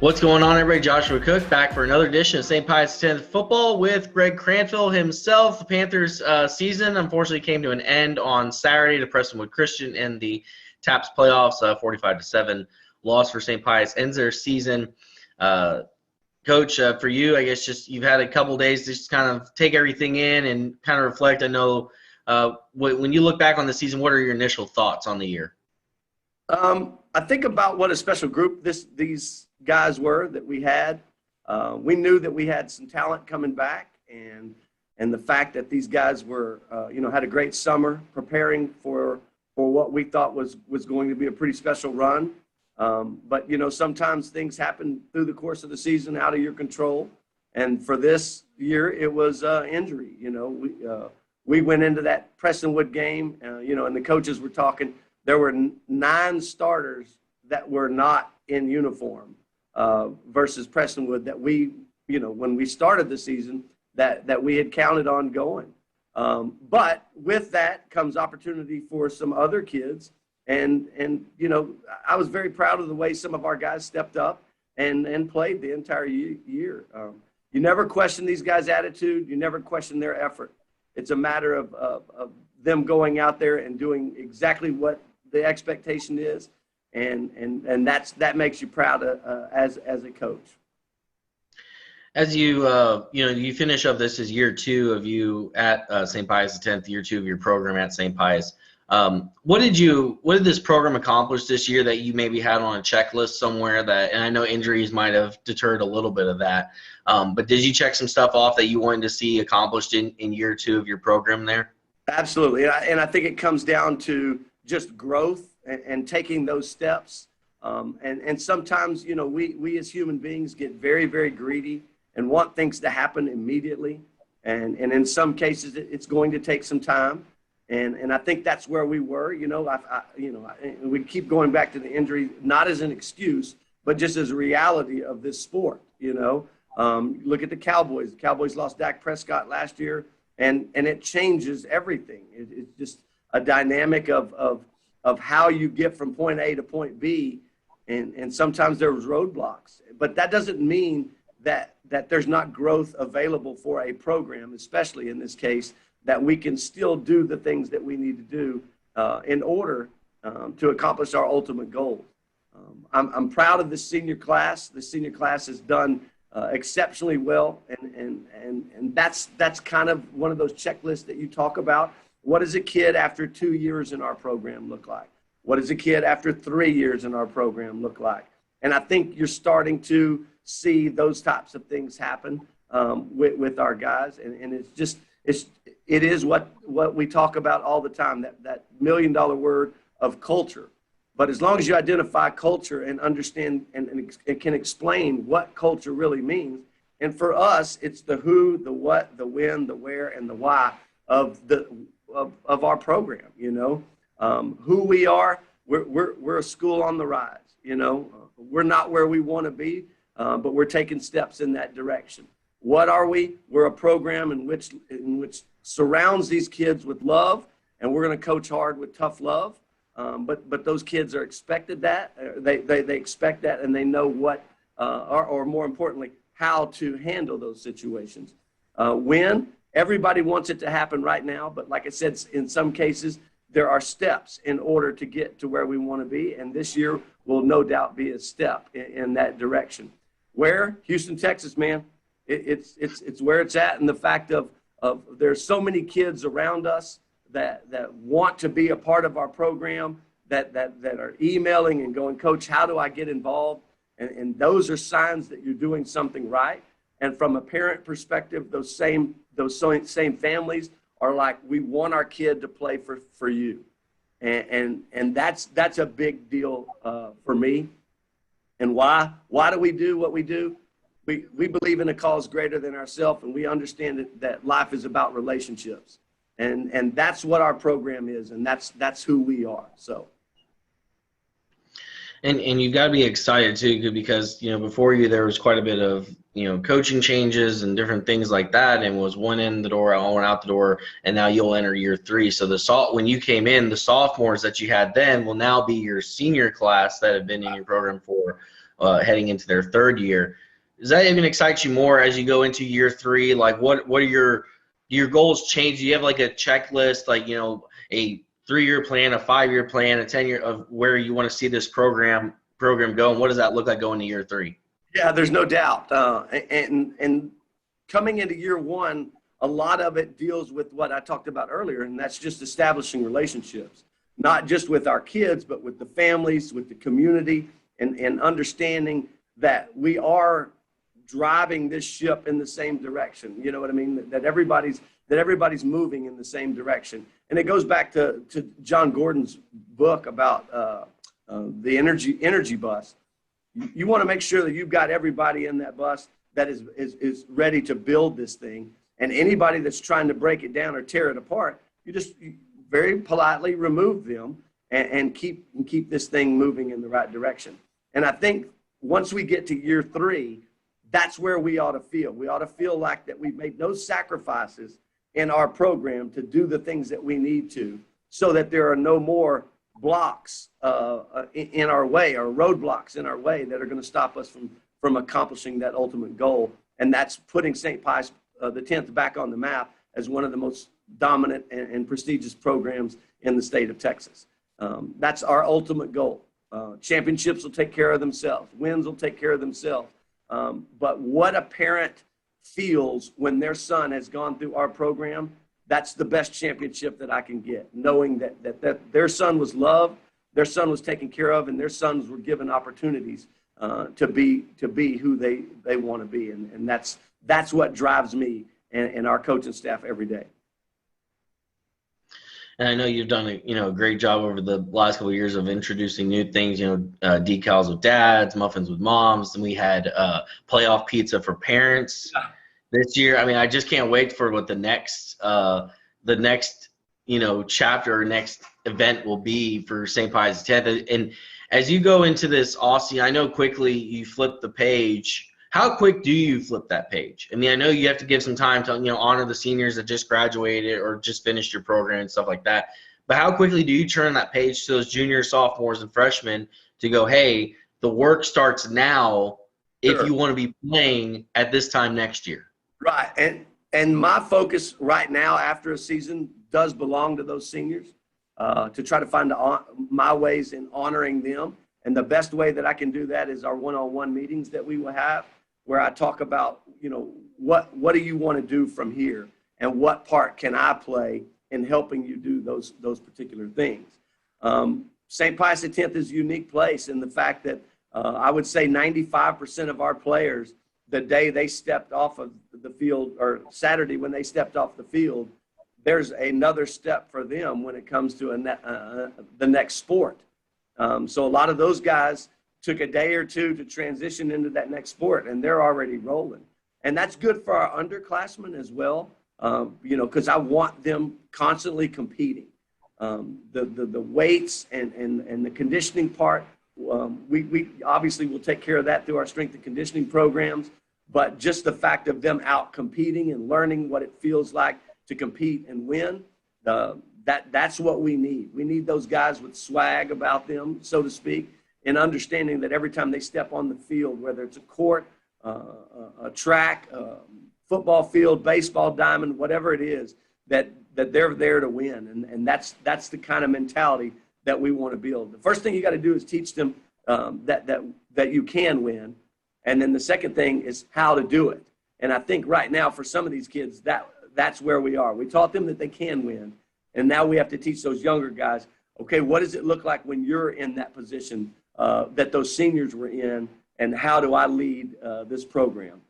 What's going on, everybody? Joshua Cook back for another edition of St. Pius X Football with Greg Cranfield himself. The Panthers season unfortunately came to an end on Saturday to Prestonwood Christian in the TAPS playoffs. 45-7 loss for St. Pius ends their season. Coach, for you, I guess just you've had a couple days to just kind of take everything in and kind of reflect. I know when you look back on the season, what are your initial thoughts on the year? I think about what a special group these guys were that we had. We knew that we had some talent coming back, and the fact that these guys were, had a great summer preparing for what we thought was going to be a pretty special run. But sometimes things happen through the course of the season out of your control, and for this year it was injury. We went into that Prestonwood game, and the coaches were talking. There were 9 starters that were not in uniform versus Prestonwood that we, when we started the season, that we had counted on going. But with that comes opportunity for some other kids. And I was very proud of the way some of our guys stepped up and played the entire year. You never question these guys' attitude. You never question their effort. It's a matter of them going out there and doing exactly what the expectation is, and that makes you proud as a coach. As you you finish up, this is year 2 of you at St. Pius X, year 2 of your program at St. Pius. What did this program accomplish this year that you maybe had on a checklist somewhere that, and I know injuries might have deterred a little bit of that, but did you check some stuff off that you wanted to see accomplished in year 2 of your program there? Absolutely, and I think it comes down to just growth and taking those steps. And sometimes, we as human beings get very, very greedy and want things to happen immediately. And in some cases, it's going to take some time. And I think that's where we were. We keep going back to the injury, not as an excuse, but just as a reality of this sport. Look at the Cowboys. The Cowboys lost Dak Prescott last year, and it changes everything. It's just a dynamic of how you get from point A to point B, and sometimes there was roadblocks. But that doesn't mean that there's not growth available for a program, especially in this case, that we can still do the things that we need to do in order to accomplish our ultimate goal. I'm proud of the senior class. The senior class has done exceptionally well, and that's kind of one of those checklists that you talk about. What does a kid after 2 years in our program look like? What does a kid after 3 years in our program look like? And I think you're starting to see those types of things happen with our guys. And it is what we talk about all the time, that $1 million word of culture. But as long as you identify culture and understand and can explain what culture really means, and for us, it's the who, the what, the when, the where, and the why of our program. Who we are, we're a school on the rise. We're not where we want to be, but we're taking steps in that direction. What are we? We're a program in which surrounds these kids with love, and we're going to coach hard with tough love. But those kids are expected that they expect that, and they know what, or more importantly, how to handle those situations. When everybody wants it to happen right now, but like I said, in some cases, there are steps in order to get to where we want to be, and this year will no doubt be a step in that direction. Where? Houston, Texas, man. It's where it's at, and the fact of there's so many kids around us that want to be a part of our program, that are emailing and going, Coach, how do I get involved? And those are signs that you're doing something right. And from a parent perspective, those same families are like, we want our kid to play for you. And that's a big deal for me. And why do we do what we do? We believe in a cause greater than ourselves, and we understand that life is about relationships. And that's what our program is, and that's who we are. So. And you've got to be excited too, because before you there was quite a bit of coaching changes and different things like that, and was one in the door, all went out the door, and now you'll enter year 3. So when you came in, the sophomores that you had then will now be your senior class that have been in your program for heading into their third year. Does that even excite you more as you go into year 3? Like, what are your goals change? Do you have like a checklist, like, a 3-year plan, a 5-year plan, a 10-year of where you want to see this program go, and what does that look like going to year 3? Yeah, there's no doubt. And coming into year 1, a lot of it deals with what I talked about earlier, and that's just establishing relationships, not just with our kids, but with the families, with the community, and understanding that we are driving this ship in the same direction. You know what I mean? That everybody's moving in the same direction. And it goes back to John Gordon's book about the energy bus. You want to make sure that you've got everybody in that bus that is ready to build this thing. And anybody that's trying to break it down or tear it apart, you just very politely remove them and keep this thing moving in the right direction. And I think once we get to year 3, that's where we ought to feel. We ought to feel like that we've made no sacrifices in our program to do the things that we need to, so that there are no more blocks in our way, or roadblocks in our way that are going to stop us from accomplishing that ultimate goal. And that's putting St. Pius the 10th back on the map as one of the most dominant and prestigious programs in the state of Texas. That's our ultimate goal. Championships will take care of themselves. Wins will take care of themselves. But what a parent feels when their son has gone through our program, that's the best championship that I can get, knowing that their son was loved, their son was taken care of, and their sons were given opportunities to be who they want to be. And that's what drives me and our coaching staff every day. And I know you've done a great job over the last couple of years of introducing new things, decals with dads, muffins with moms, and we had playoff pizza for parents this year. I mean, I just can't wait for what the next chapter or next event will be for St. Pius X. And as you go into this Aussie, I know quickly you flip the page. How quick do you flip that page? I mean, I know you have to give some time to, honor the seniors that just graduated or just finished your program and stuff like that. But how quickly do you turn that page to those juniors, sophomores, and freshmen to go, hey, the work starts now if you want to be playing at this time next year? Right. And my focus right now after a season does belong to those seniors, to try to find my ways in honoring them. And the best way that I can do that is our one-on-one meetings that we will have, where I talk about, what do you want to do from here, and what part can I play in helping you do those particular things. St. Pius X is a unique place in the fact that I would say 95% of our players, the day they stepped off of the field, or Saturday when they stepped off the field, there's another step for them when it comes to the next sport. So a lot of those guys took a day or two to transition into that next sport, and they're already rolling. And that's good for our underclassmen as well, because I want them constantly competing. The weights and the conditioning part, we obviously will take care of that through our strength and conditioning programs, but just the fact of them out competing and learning what it feels like to compete and win, that's what we need. We need those guys with swag about them, so to speak, and understanding that every time they step on the field, whether it's a court, a track, football field, baseball diamond, whatever it is, that they're there to win. And that's the kind of mentality that we want to build. The first thing you got to do is teach them that you can win. And then the second thing is how to do it. And I think right now for some of these kids, that's where we are. We taught them that they can win. And now we have to teach those younger guys, okay, what does it look like when you're in that position that those seniors were in, and how do I lead this program?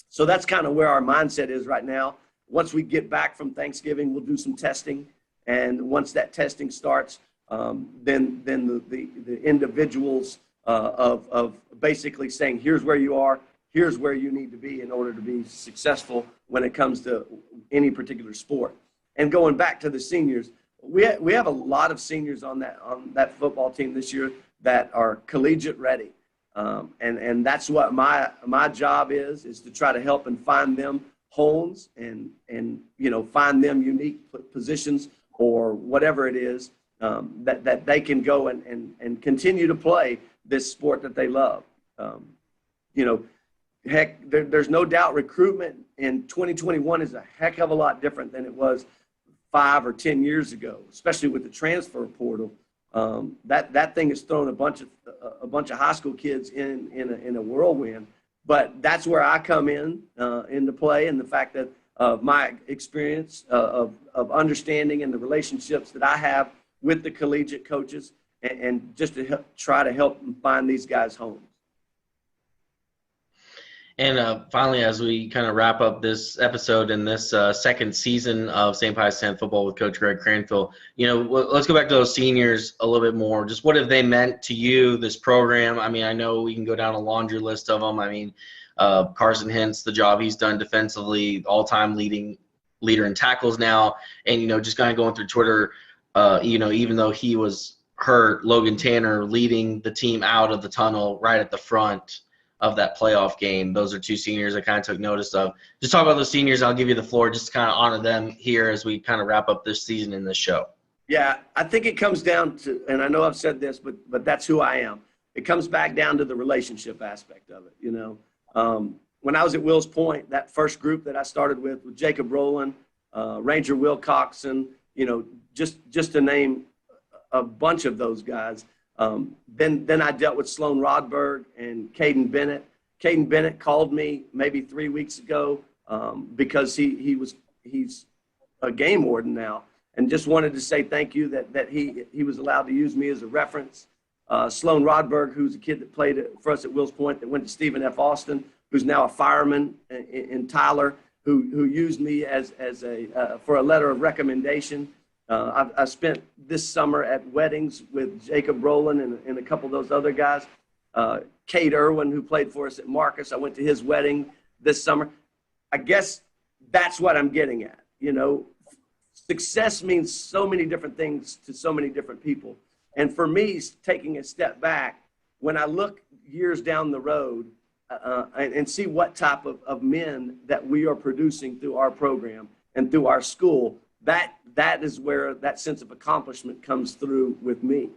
So that's kind of where our mindset is right now. Once we get back from Thanksgiving, we'll do some testing. And once that testing starts, then the individuals of basically saying, here's where you are, here's where you need to be in order to be successful when it comes to any particular sport. And going back to the seniors, we have a lot of seniors on that football team this year that are collegiate ready. And that's what my job is to try to help and find them homes and find them unique positions or whatever it is that they can go and continue to play this sport that they love. You know, heck, there's no doubt recruitment in 2021 is a heck of a lot different than it was 5 or 10 years ago, especially with the transfer portal. That thing has thrown a bunch of high school kids in a whirlwind. But that's where I come into play, and the fact that my experience of understanding and the relationships that I have with the collegiate coaches, and just to try to help them find these guys homes. And finally, as we kind of wrap up this episode and this second season of St. Pius X football with Coach Greg Cranfield, let's go back to those seniors a little bit more. Just what have they meant to you, this program? I mean, I know we can go down a laundry list of them. I mean, Carson Hintz, the job he's done defensively, all-time leader in tackles now. And, just kind of going through Twitter, even though he was hurt, Logan Tanner leading the team out of the tunnel right at the front of that playoff game. Those are two seniors I kind of took notice of. Just talk about those seniors. I'll give you the floor just to kind of honor them here as we kind of wrap up this season in this show. Yeah, I think it comes down to, and I know I've said this, but that's who I am. It comes back down to the relationship aspect of it. When I was at Wills Point, that first group that I started with Jacob Rowland, Ranger Wilcoxon, just to name a bunch of those guys. Then I dealt with Sloan Rodberg and Caden Bennett. Caden Bennett called me maybe 3 weeks ago because he's a game warden now, and just wanted to say thank you that he was allowed to use me as a reference. Sloan Rodberg, who's a kid that played for us at Wills Point, that went to Stephen F. Austin, who's now a fireman in Tyler, who used me as for a letter of recommendation. I spent this summer at weddings with Jacob Rowland and a couple of those other guys. Kate Irwin, who played for us at Marcus, I went to his wedding this summer. I guess that's what I'm getting at. Success means so many different things to so many different people. And for me, taking a step back, when I look years down the road and see what type of men that we are producing through our program and through our school, that is where that sense of accomplishment comes through with me.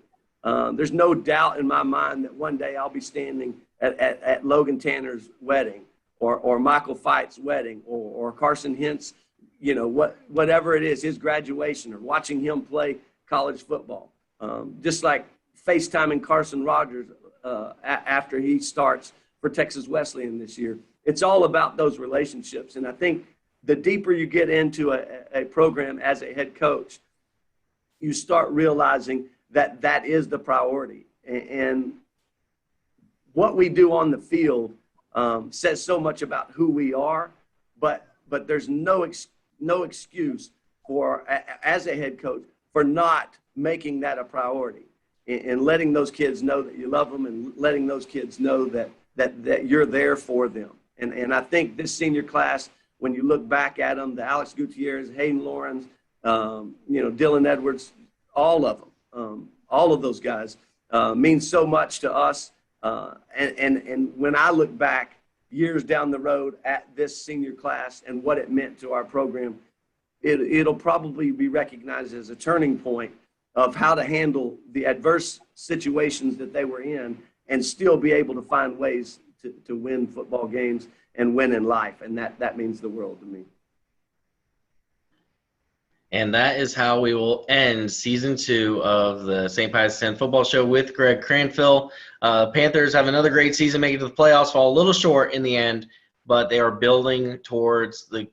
There's no doubt in my mind that one day I'll be standing at Logan Tanner's wedding or Michael Fite's wedding or Carson Hintz, whatever it is, his graduation, or watching him play college football. Just like FaceTiming Carson Rogers after he starts for Texas Wesleyan this year. It's all about those relationships. And I think the deeper you get into a program as a head coach, you start realizing that is the priority. And what we do on the field says so much about who we are, but there's no excuse for, as a head coach, for not making that a priority and letting those kids know that you love them and letting those kids know that you're there for them. And I think this senior class, when you look back at them, the Alex Gutierrez, Hayden Lawrence, Dylan Edwards, all of them, all of those guys mean so much to us. And when I look back years down the road at this senior class and what it meant to our program, it'll probably be recognized as a turning point of how to handle the adverse situations that they were in and still be able to find ways to win football games and win in life. And that means the world to me. And that is how we will end season 2 of the St. Pius X football show with Greg Cranfield. Panthers have another great season, making it to the playoffs, fall a little short in the end, but they are building towards the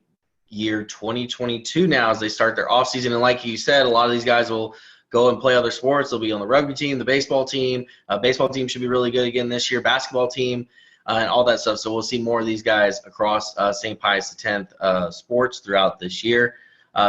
year 2022 now as they start their offseason. And like you said, a lot of these guys will go and play other sports. They'll be on the rugby team, the baseball team. Baseball team should be really good again this year, basketball team, and all that stuff. So we'll see more of these guys across St. Pius X sports throughout this year.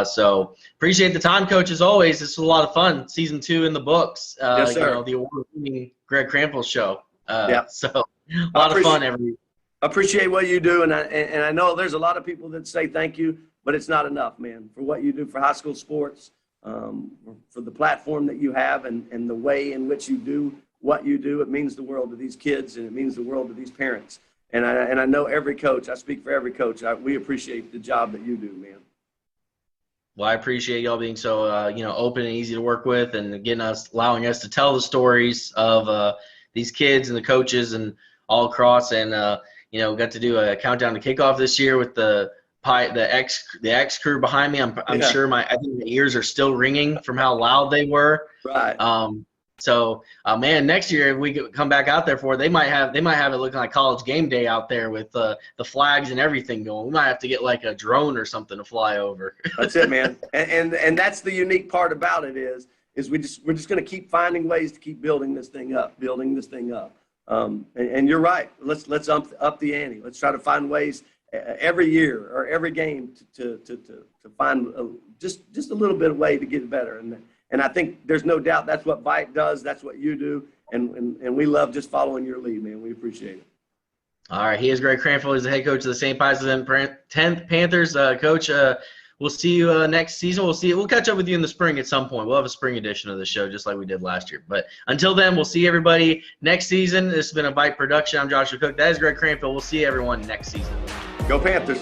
So appreciate the time, Coach, as always. This was a lot of fun. Season 2 in the books. Yes, sir. The award-winning Greg Cranfield show. Yeah. So a lot of fun every week. I appreciate what you do, and I know there's a lot of people that say thank you, but it's not enough, man, for what you do for high school sports, for the platform that you have and the way in which you do what you do. It means the world to these kids, and it means the world to these parents. And I know every coach, I speak for every coach, we appreciate the job that you do, man. Well, I appreciate y'all being so, open and easy to work with, and allowing us to tell the stories of these kids and the coaches and all across, and got to do a countdown to kickoff this year with the X crew behind me. I'm sure I think the ears are still ringing from how loud they were. Right. So, man, next year if we could come back out there for it, they might have it looking like college game day out there with the flags and everything going. We might have to get like a drone or something to fly over. That's it, man. And that's the unique part about it is we're just going to keep finding ways to keep building this thing up. And you're right. Let's up the ante. Let's try to find ways every year or every game to find just a little bit of way to get better. And I think there's no doubt that's what VYPE does. That's what you do. And we love just following your lead, man. We appreciate it. All right. He is Greg Cranfield. He's the head coach of the St. Pius 10th Panthers. Coach, we'll see you next season. We'll catch up with you in the spring at some point. We'll have a spring edition of the show just like we did last year. But until then, we'll see everybody next season. This has been a VYPE production. I'm Joshua Cook. That is Greg Cranfield. We'll see everyone next season. Go Panthers.